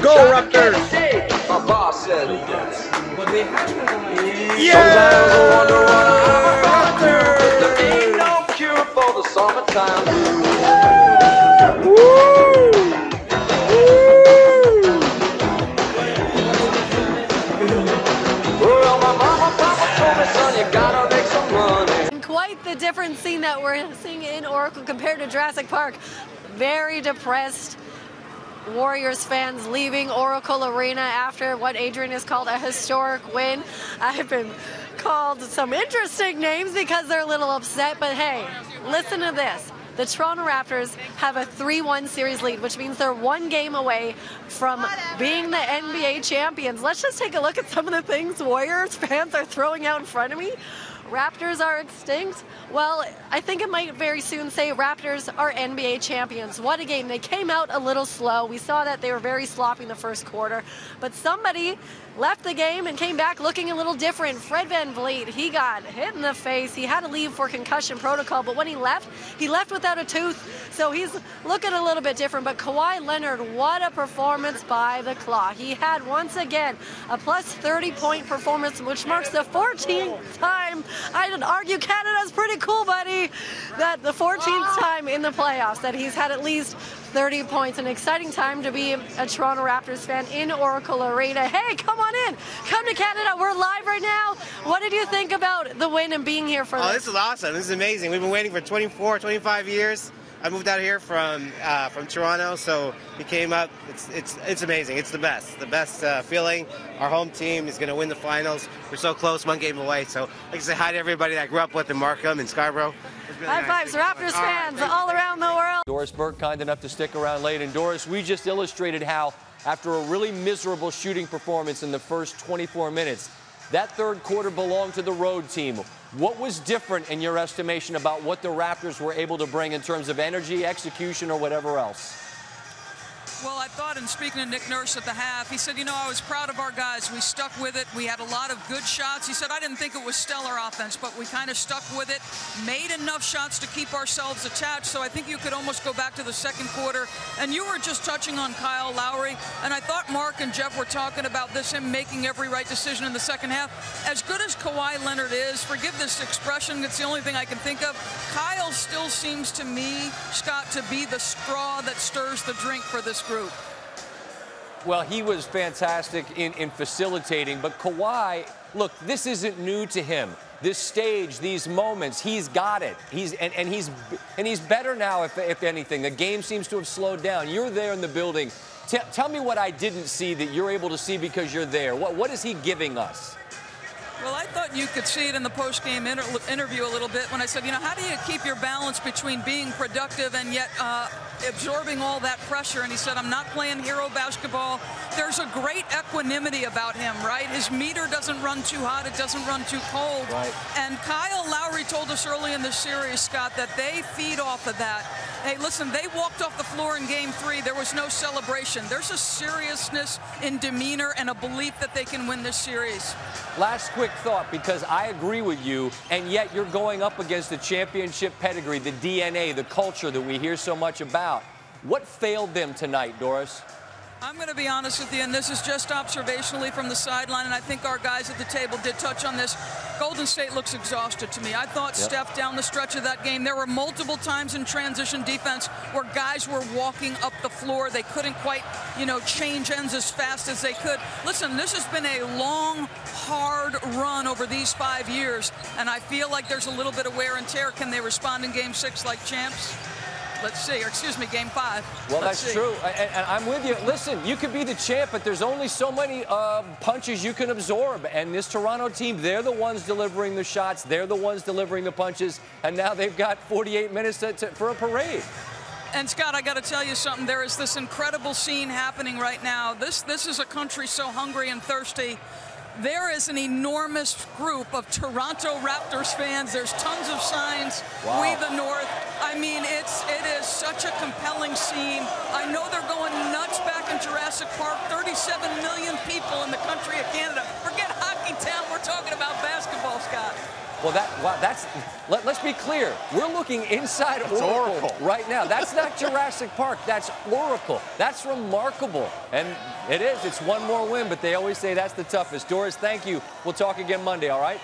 Go Raptors! My boss said yes. Yeah! There ain't no cure for the summertime blues. Well, my mama, papa told me, son, you gotta make some money. Quite the different scene that we're seeing in Oracle compared to Jurassic Park. Very depressed Warriors fans leaving Oracle Arena after what Adrian has called a historic win. I've been called some interesting names because they're a little upset, but hey, listen to this. The Toronto Raptors have a 3-1 series lead, which means they're one game away from being the NBA champions. Let's just take a look at some of the things Warriors fans are throwing out in front of me. Raptors are extinct. Well, I think it might very soon say Raptors are NBA champions. What a game. They came out a little slow. We saw that they were very sloppy in the first quarter. But somebody left the game and came back looking a little different. Fred VanVleet, he got hit in the face. He had to leave for concussion protocol. But when he left without a tooth. So he's looking a little bit different. But Kawhi Leonard, what a performance by the Claw. He had, once again, a plus 30-point performance, which marks the 14th time. I'd argue Canada's pretty cool, buddy, that the 14th time in the playoffs that he's had at least 30 points. An exciting time to be a Toronto Raptors fan in Oracle Arena. Hey, come on in. Come to Canada. We're live right now. What did you think about the win and being here for this? Oh, this is awesome. This is amazing. We've been waiting for 24, 25 years. I moved out here from Toronto, so we came up. It's amazing. It's the best feeling. Our home team is going to win the finals. We're so close, one game away. So I'd like to say hi to everybody that I grew up with in Markham and Scarborough. Really High fives, Raptors fans all around the world. Doris Burke, kind enough to stick around late. And Doris, we just illustrated how, after a really miserable shooting performance in the first 24 minutes, that third quarter belonged to the road team. What was different in your estimation about what the Raptors were able to bring in terms of energy, execution, or whatever else? Well, I thought, and speaking to Nick Nurse at the half, he said, you know, I was proud of our guys. We stuck with it. We had a lot of good shots. He said, I didn't think it was stellar offense, but we kind of stuck with it, made enough shots to keep ourselves attached. So I think you could almost go back to the second quarter. And you were just touching on Kyle Lowry, and I thought Mark and Jeff were talking about this, him making every right decision in the second half. As good as Kawhi Leonard is, forgive this expression, it's the only thing I can think of, Kyle still seems to me, Scott, to be the straw that stirs the drink for this group. Well, he was fantastic in facilitating, but Kawhi, look, this isn't new to him. This stage, these moments, he's got it. He's better now, if anything. The game seems to have slowed down. You're there in the building. Tell me what I didn't see that you're able to see because you're there. What is he giving us? Well, I thought you could see it in the post-game interview a little bit when I said, you know, how do you keep your balance between being productive and yet absorbing all that pressure? And he said, I'm not playing hero basketball. There's a great equanimity about him, right? His meter doesn't run too hot. It doesn't run too cold. Right. And Kyle Lowry told us early in the series, Scott, that they feed off of that. Hey, listen, they walked off the floor in Game 3. There was no celebration. There's a seriousness in demeanor and a belief that they can win this series. Last quick thought, because I agree with you, and yet you're going up against the championship pedigree, the DNA, the culture that we hear so much about. What failed them tonight, Doris? I'm going to be honest with you, and this is just observationally from the sideline, and I think our guys at the table did touch on this. Golden State looks exhausted to me. I thought Steph down the stretch of that game, there were multiple times in transition defense where guys were walking up the floor. They couldn't quite, you know, change ends as fast as they could. Listen, this has been a long, hard run over these 5 years, and I feel like there's a little bit of wear and tear. Can they respond in Game 6 like champs? Let's see, or excuse me, Game 5. Well, that's true, and I'm with you. Listen, you could be the champ, but there's only so many punches you can absorb. And this Toronto team, they're the ones delivering the shots. They're the ones delivering the punches. And now they've got 48 minutes for a parade. And, Scott, I got to tell you something. There is this incredible scene happening right now. This is a country so hungry and thirsty. There is an enormous group of Toronto Raptors fans. There's tons of signs. Wow. We the North. I mean, it is such a compelling scene. I know they're going nuts back in Jurassic Park. 37 million people in the country of Canada. Forget Hockey Town. We're talking about basketball, Scott. Well, let's be clear. We're looking inside Oracle right now. That's not Jurassic Park. That's Oracle. That's remarkable. And it is. It's one more win, but they always say that's the toughest. Doris, thank you. We'll talk again Monday, all right?